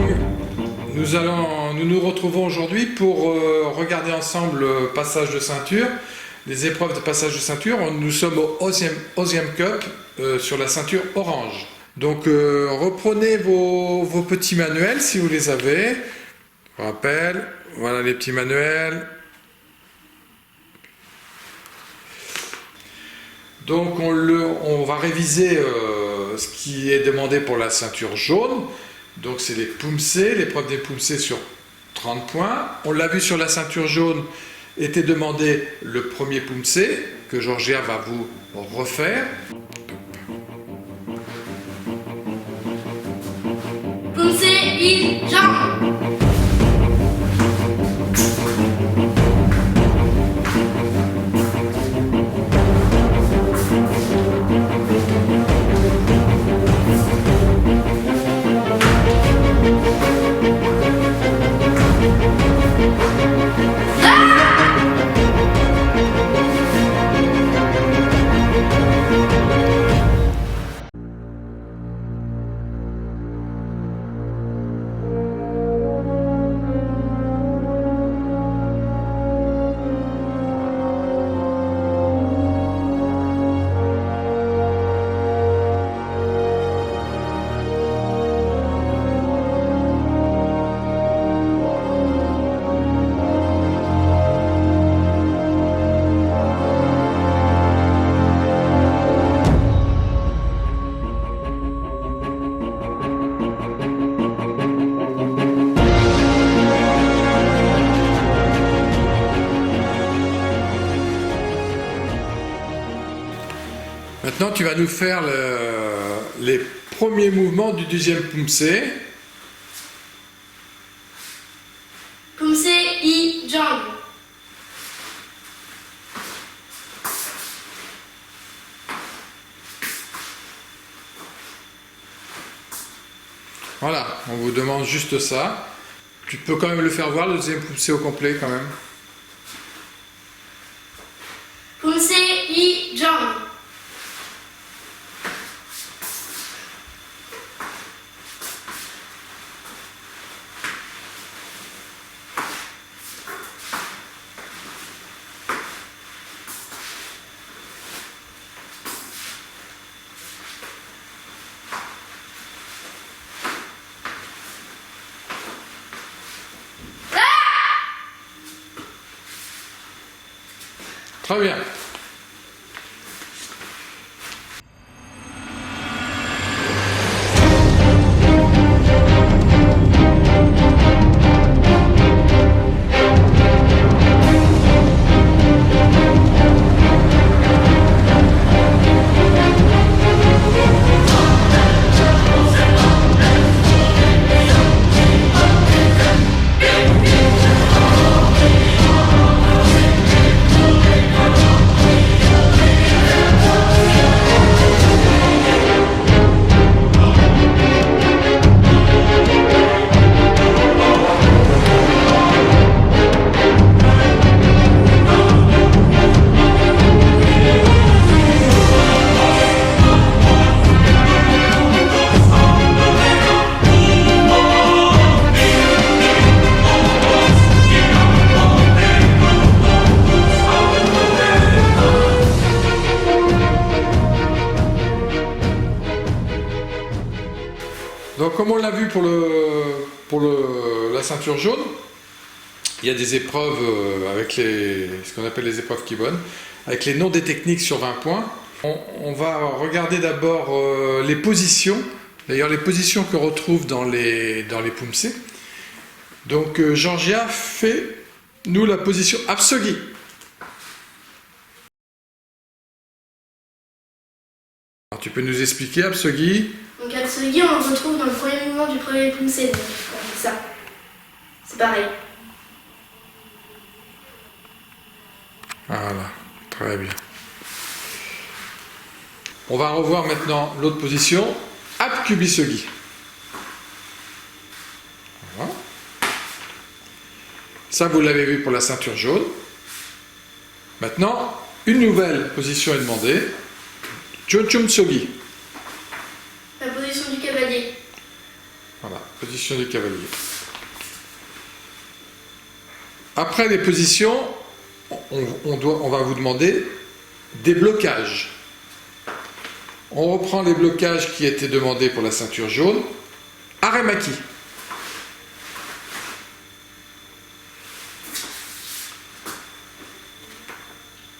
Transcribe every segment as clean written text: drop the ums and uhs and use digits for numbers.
Kung. Nous nous retrouvons aujourd'hui pour regarder ensemble le passage de ceinture, les épreuves de passage de ceinture. Nous sommes au 11e Cup sur la ceinture orange. Donc reprenez vos petits manuels si vous les avez. Je rappelle, voilà les petits manuels. Donc on va réviser ce qui est demandé pour la ceinture jaune. Donc c'est les Poomsé, l'épreuve des Poomsé sur 30 points. On l'a vu sur la ceinture jaune, était demandé le premier Poomsé, que Georgia va vous refaire. Poomsé, il, jump. Maintenant, tu vas nous faire les premiers mouvements du deuxième Poomsé. Poomsé, il, jump. Voilà, on vous demande juste ça. Tu peux quand même le faire voir, le deuxième Poomsé au complet quand même. Poomsé, il, jump. Très bien. Donc comme on l'a vu pour la ceinture jaune, il y a des épreuves avec ce qu'on appelle les épreuves Kibon, avec les noms des techniques sur 20 points. On va regarder d'abord les positions, d'ailleurs les positions que l'on retrouve dans les Poomsé. Donc Georgia, fait-nous la position Apsogi. Alors, tu peux nous expliquer Apsogi? Donc Apsogi, on le retrouve dans le premier mouvement du premier Poomsé. Donc on fait ça. C'est pareil. Voilà, très bien. On va revoir maintenant l'autre position, Apkubisogi. Voilà. Ça, vous l'avez vu pour la ceinture jaune. Maintenant, une nouvelle position est demandée, Chonchumsogi. La position du cavalier. Voilà. position du cavalier. Après les positions, on va vous demander des blocages. On reprend les blocages qui étaient demandés pour la ceinture jaune. Aremaki.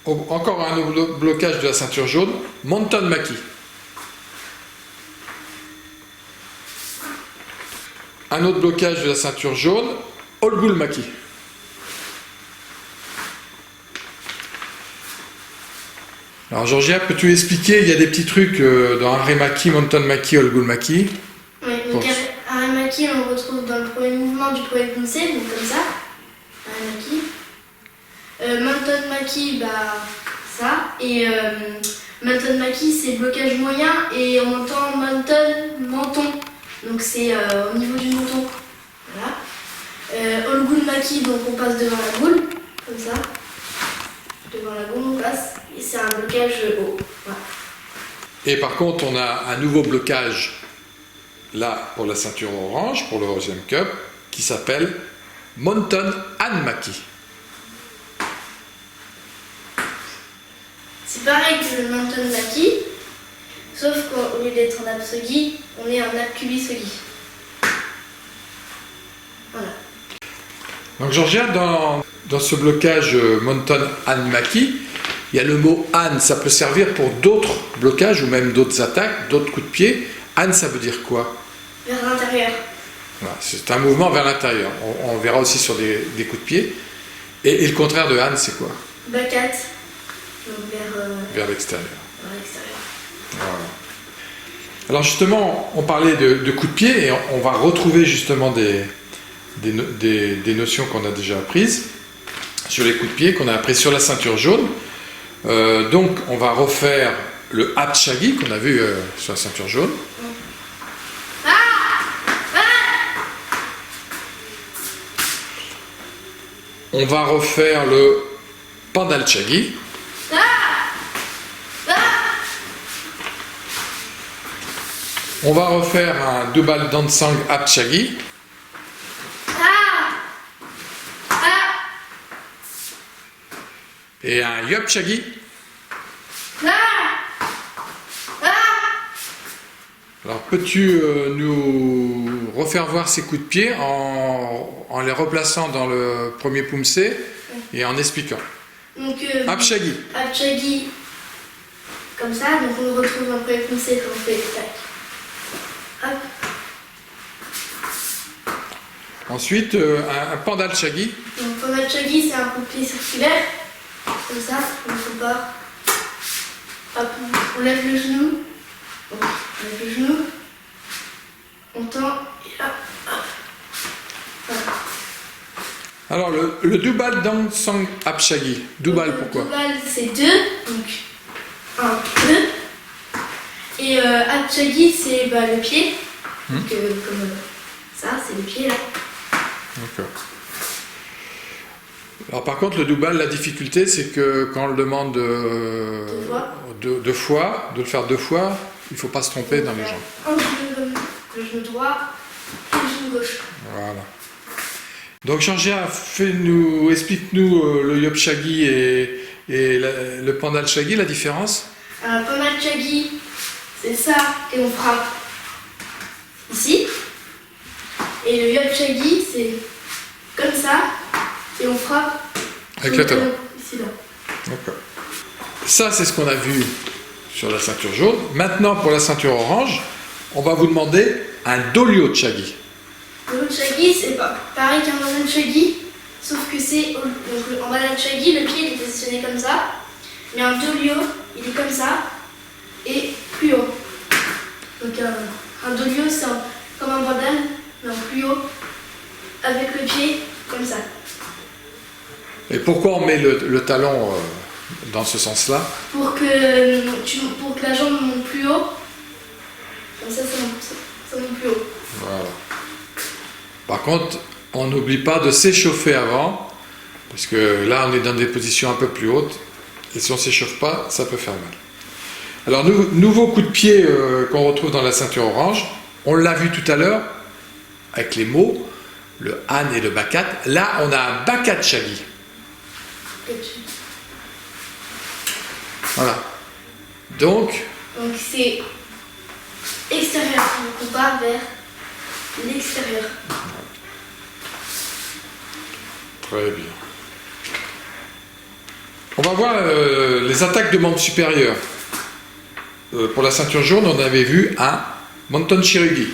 Encore un autre blocage de la ceinture jaune. Monton Maki. Un autre blocage de la ceinture jaune. Olgul Maki. Alors Georgia, peux-tu expliquer, il y a des petits trucs dans Aremaki, Monton Maki, Olgul Maki. Oui, donc Aremaki, on le retrouve dans le premier mouvement du premier Pumse, donc comme ça. Aremaki. Monton Maki, bah ça. Et Monton Maki, c'est blocage moyen et on entend menton. Donc c'est au niveau du menton. Voilà. Olgul Maki, donc on passe devant la boule, comme ça. Devant la boule, on passe. Et c'est un blocage haut. Voilà. Et par contre, on a un nouveau blocage là pour la ceinture orange, pour le Rosium Cup, qui s'appelle Monton Hanmaki. C'est pareil que le Monton Maki, sauf qu'au lieu d'être en Apsogi, on est en Apkubisogi. Voilà. Donc Georgia, dans ce blocage Monton Hanmaki, il y a le mot Han, ça peut servir pour d'autres blocages ou même d'autres attaques, d'autres coups de pied. Han, ça veut dire quoi? Vers l'intérieur. Voilà, c'est un mouvement vers l'intérieur. On verra aussi sur des coups de pied. Et le contraire de Han, c'est quoi? Bakat. Donc vers l'extérieur. Vers l'extérieur. Voilà. Alors justement, on parlait de coups de pied et on va retrouver justement des notions qu'on a déjà apprises sur les coups de pied, qu'on a appris sur la ceinture jaune. Donc on va refaire le Hapchagi qu'on a vu sur la ceinture jaune. On va refaire le Pandalchagi. On va refaire un Dubal Dansang Hapchagi. Et un Yopchagi. Alors peux-tu nous refaire voir ces coups de pied en les replaçant dans le premier Pumse et en expliquant. Donc Hapchagi. Hapchagi, comme ça, donc on le retrouve dans le premier Pumse quand on fait tac. Hop. Ensuite, un Pandalchagi. Donc Pandalchagi, c'est un coup de pied circulaire. Comme ça, on part. Hop, on lève le genou. On lève le genou. On tend et hop, hop. Voilà. Alors, le Dubal Dansang Hapchagi. Dubal, pourquoi? Dubal, c'est 2. Donc, 1, 2. Et Hapchagi, c'est le pied. Donc, comme ça, c'est le pied là. D'accord. Alors par contre, le Dubal, la difficulté, c'est que quand on le demande deux fois, de le faire 2 fois, il ne faut pas se tromper dans les jambes. Le genou droit et le genou gauche. Voilà. Donc Georgia, explique-nous le Yopchagi et le Pandalchagi, la différence. Alors Pandalchagi, c'est ça et on frappe ici. Et le Yopchagi, c'est comme ça. Et on frappe avec le talon. Ici là. D'accord. Ça, c'est ce qu'on a vu sur la ceinture jaune. Maintenant, pour la ceinture orange, on va vous demander un Dolyo Chagi. Le Chagi, c'est pareil qu'un Monton Chagi, sauf que c'est en Monton Chagi, le pied il est positionné comme ça, mais un Dolyo, il est comme ça et plus haut. Donc un Dolyo, c'est comme un bandal, mais en plus haut, avec le pied comme ça. Et pourquoi on met le talon dans ce sens-là? Pour que la jambe monte plus haut. Comme ça monte plus haut. Voilà. Par contre, on n'oublie pas de s'échauffer avant, parce que là, on est dans des positions un peu plus hautes, et si on ne s'échauffe pas, ça peut faire mal. Alors, nouveau coup de pied qu'on retrouve dans la ceinture orange, on l'a vu tout à l'heure, avec les mots, le Han et le Bakat. Là, on a un Bakat Shaggy. Voilà. Donc c'est extérieur, donc on part vers l'extérieur. Très bien. On va voir les attaques de membres supérieurs. Pour la ceinture jaune, on avait vu un Monton Shirugi.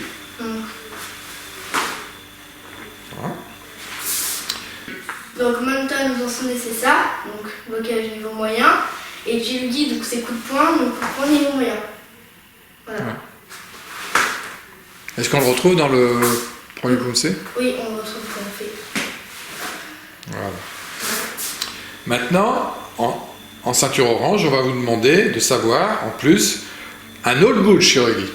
Voilà. Donc Monton, vous en souvenez, c'est ça, donc blocage niveau moyen. Et Shirugi, donc c'est coup de poing, donc coup de poing niveau moyen. Voilà. Ouais. Est-ce qu'on le retrouve dans le premier Kumse? Oui, on le retrouve comme fait. Voilà. Maintenant, en ceinture orange, on va vous demander de savoir, en plus, un Old Bull Shirugi.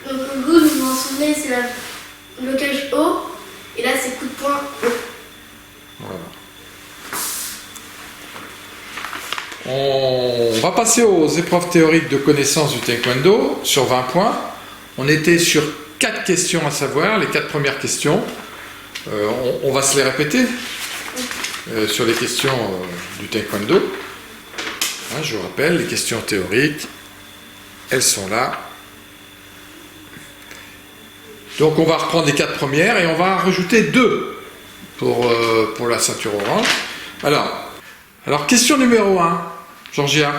Donc le good, vous vous en souvenez, c'est le blocage haut, et là c'est coup de poing haut. Voilà. On va passer aux épreuves théoriques de connaissance du taekwondo sur 20 points. On était sur 4 questions à savoir, les 4 premières questions. On va se les répéter sur les questions du taekwondo. Hein, je vous rappelle, les questions théoriques, elles sont là. Donc on va reprendre les 4 premières et on va rajouter 2 pour la ceinture orange. Alors question numéro 1, Georgia.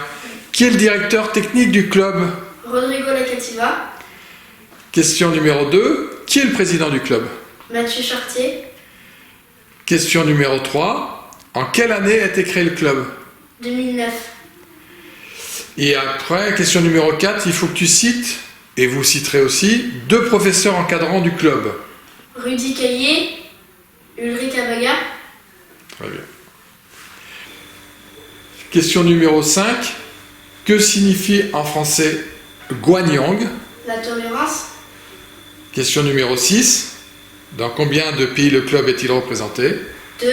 Qui est le directeur technique du club? Rodrigo Lacativa. Question numéro 2. Qui est le président du club? Mathieu Chartier. Question numéro 3. En quelle année a été créé le club? 2009. Et après, question numéro 4, il faut que tu cites, et vous citerez aussi, 2 professeurs encadrants du club. Rudy Caillé, Ulrich Abaga. Très bien. Question numéro 5. Que signifie en français Guanyang? La tolérance. Question numéro 6. Dans combien de pays le club est-il représenté? 2.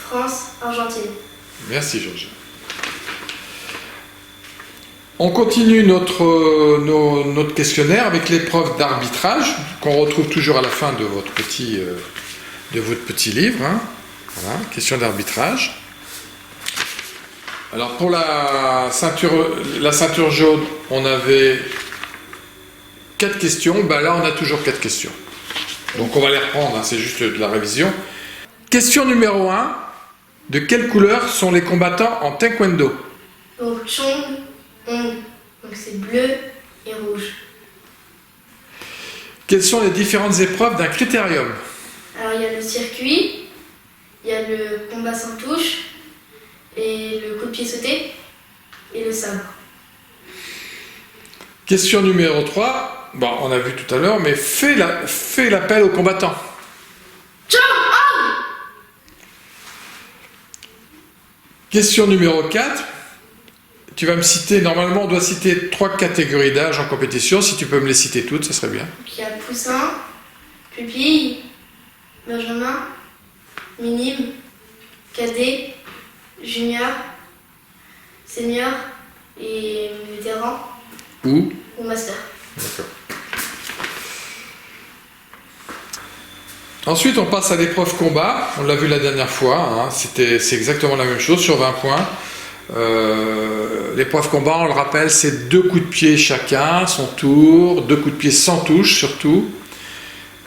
France, Argentine. Merci Georges. On continue notre questionnaire avec l'épreuve d'arbitrage qu'on retrouve toujours à la fin de votre petit livre. Hein. Voilà, question d'arbitrage. Alors pour la ceinture jaune, on avait 4 questions. Ben là, on a toujours 4 questions. Donc on va les reprendre, hein, c'est juste de la révision. Question numéro 1. De quelle couleur sont les combattants en taekwondo? Donc Chong, Hong. Donc c'est bleu et rouge. Quelles sont les différentes épreuves d'un critérium? Alors il y a le circuit, il y a le combat sans touche, et le coup de pied sauté, et le sabre. Question numéro 3. Bon, on a vu tout à l'heure, mais fais l'appel aux combattants. Question numéro 4. Tu vas me citer, normalement on doit citer 3 catégories d'âge en compétition. Si tu peux me les citer toutes, ça serait bien. Donc il y a poussin, pupille, benjamin, minime, cadet, junior, senior et vétéran ou master. D'accord. Ensuite, on passe à l'épreuve combat. On l'a vu la dernière fois. Hein. C'est exactement la même chose sur 20 points. L'épreuve combat, on le rappelle, c'est 2 coups de pied chacun, son tour, 2 coups de pied sans touche surtout.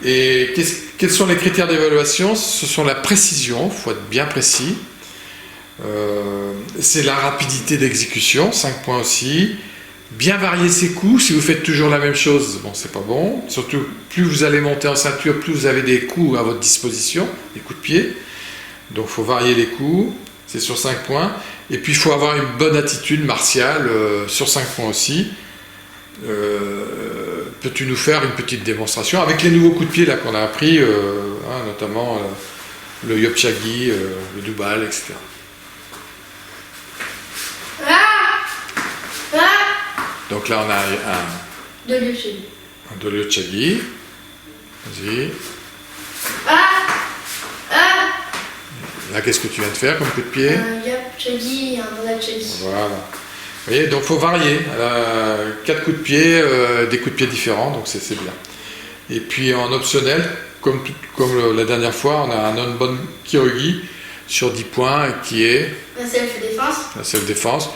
Et quels sont les critères d'évaluation? Ce sont la précision, il faut être bien précis. C'est la rapidité d'exécution, 5 points aussi. Bien varier ses coups, si vous faites toujours la même chose, bon, c'est pas bon. Surtout, plus vous allez monter en ceinture, plus vous avez des coups à votre disposition, des coups de pied. Donc, il faut varier les coups, c'est sur 5 points. Et puis, il faut avoir une bonne attitude martiale, sur 5 points aussi. Peux-tu nous faire une petite démonstration avec les nouveaux coups de pied là qu'on a appris, hein, notamment le Yopchagi, le Dubal, etc. Donc là, on a un de Yopchagi. Vas-y. Là, qu'est-ce que tu viens de faire comme coup de pied? Un Yopchagi et un Bonachagi. Voilà. Vous voyez, donc il faut varier. 4 coups de pied, des coups de pied différents, donc c'est bien. Et puis en optionnel, comme la dernière fois, on a un non-bon Kyogi sur 10 points qui est La self-défense. la self-défense.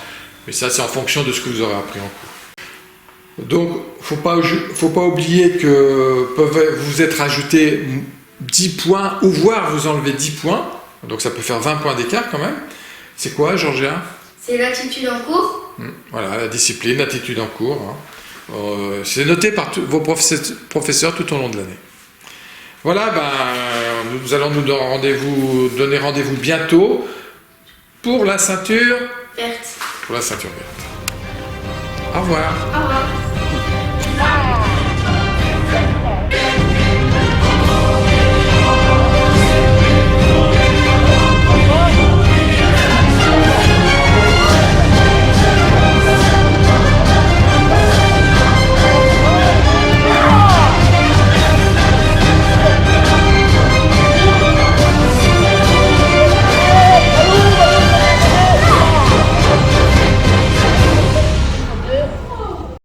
Mais ça, c'est en fonction de ce que vous aurez appris en cours. Donc, faut pas oublier que peuvent vous être ajoutés 10 points ou voire vous enlever 10 points. Donc ça peut faire 20 points d'écart quand même. C'est quoi, Georgia? C'est l'attitude en cours. Voilà, la discipline, l'attitude en cours. Hein. C'est noté par vos professeurs tout au long de l'année. Voilà, nous allons nous donner rendez-vous bientôt pour la ceinture Verte. verte. Au revoir. Au revoir.